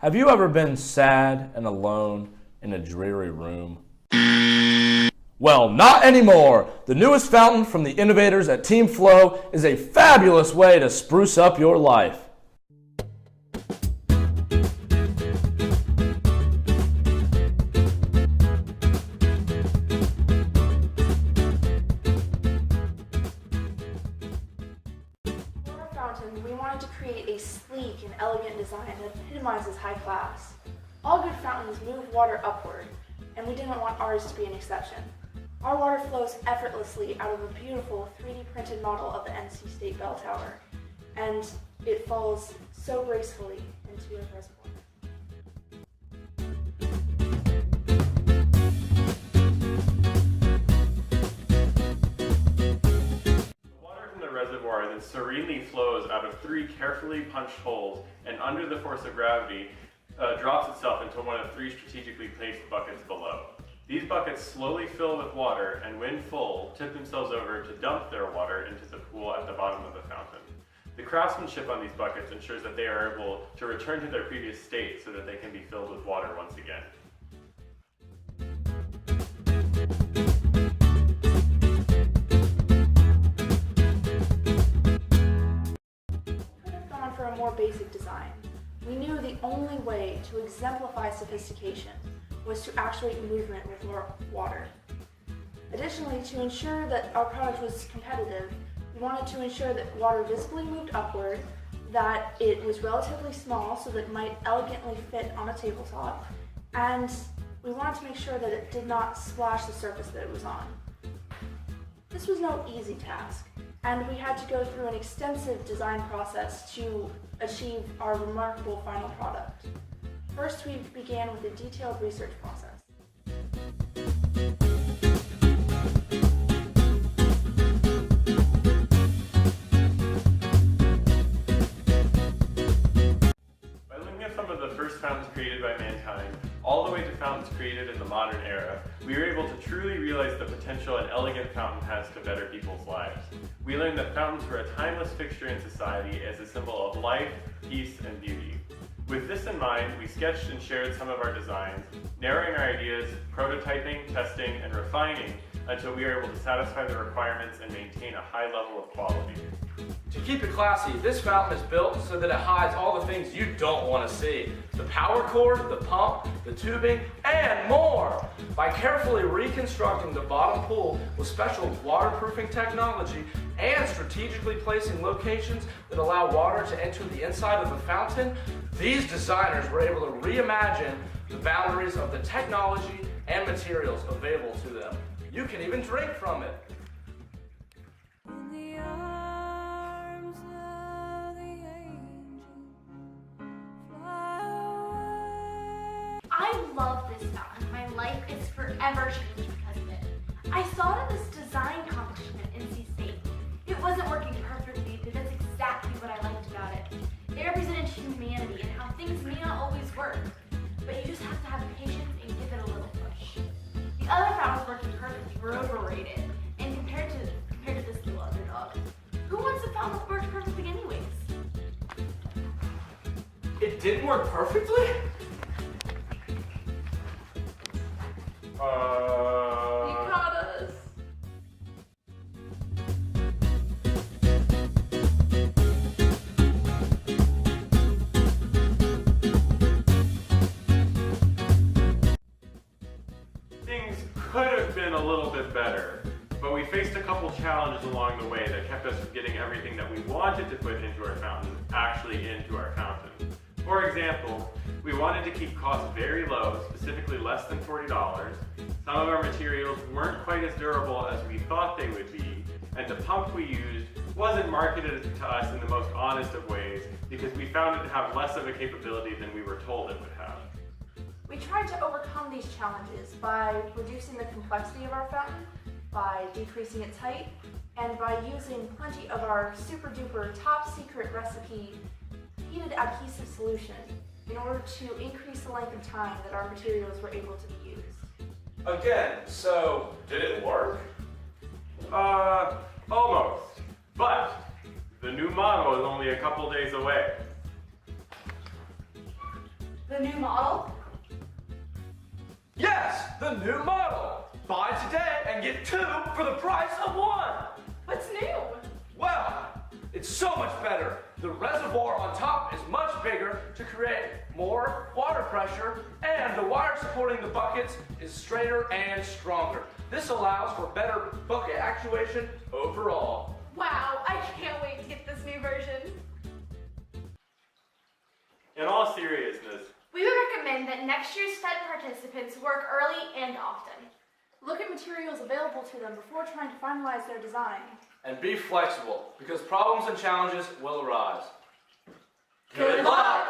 Have you ever been sad and alone in a dreary room? Well, not anymore! The newest fountain from the innovators at Team Flow is a fabulous way to spruce up your life. We wanted to create a sleek and elegant design that epitomizes high class. All good fountains move water upward, and we didn't want ours to be an exception. Our water flows effortlessly out of a beautiful 3D printed model of the NC State Bell Tower, and it falls so gracefully into a reservoir. Reservoir then serenely flows out of 3 carefully punched holes and under the force of gravity drops itself into one of 3 strategically placed buckets below. These buckets slowly fill with water and when full tip themselves over to dump their water into the pool at the bottom of the fountain. The craftsmanship on these buckets ensures that they are able to return to their previous state so that they can be filled with water once again. For a more basic design. We knew the only way to exemplify sophistication was to actuate movement with more water. Additionally, to ensure that our product was competitive, we wanted to ensure that water visibly moved upward, that it was relatively small so that it might elegantly fit on a tabletop, and we wanted to make sure that it did not splash the surface that it was on. This was no easy task, and we had to go through an extensive design process to achieve our remarkable final product. First, we began with a detailed research process. By looking at some of the first fountains created by mankind, all the way to fountains created in the modern era, we were able to truly realize the potential an elegant fountain has to better people's lives. We learned that fountains were a timeless fixture in society as a symbol of life, peace, and beauty. With this in mind, we sketched and shared some of our designs, narrowing our ideas, prototyping, testing, and refining until we were able to satisfy the requirements and maintain a high level of quality. To keep it classy, this fountain is built so that it hides all the things you don't want to see. The power cord, the pump, the tubing, and more! By carefully reconstructing the bottom pool with special waterproofing technology and strategically placing locations that allow water to enter the inside of the fountain, these designers were able to reimagine the boundaries of the technology and materials available to them. You can even drink from it. I love this fountain. My life is forever changed because of it. I saw it at this design competition at NC State. It wasn't working perfectly, but that's exactly what I liked about it. It represented humanity and how things may not always work, but you just have to have patience and give it a little push. The other fountains working perfectly were overrated, and compared to this little underdog, who wants a fountain that works perfectly anyways? It didn't work perfectly? You caught us. Things could have been a little bit better, but we faced a couple challenges along the way that kept us from getting everything that we wanted to put into our fountain actually into our fountain. For example, we wanted to keep costs very low, specifically less than $40. Some of our materials weren't quite as durable as we thought they would be, and the pump we used wasn't marketed to us in the most honest of ways because we found it to have less of a capability than we were told it would have. We tried to overcome these challenges by reducing the complexity of our fountain, by decreasing its height, and by using plenty of our super duper top secret recipe heated adhesive solution in order to increase the length of time that our materials were able to be used. Again, so did it work? Almost. But the new model is only a couple days away. The The new model? Yes, the new model. Buy today and get 2 for the price of 1. What's new? Well, it's so much better. The reservoir on top is much bigger to create more water pressure, and the wire supporting the buckets is straighter and stronger. This allows for better bucket actuation overall. Wow, I can't wait to get this new version. In all seriousness, We would recommend that next year's FEDD participants work early and often. Look at materials available to them before trying to finalize their design. And be flexible, because problems and challenges will arise. Good luck!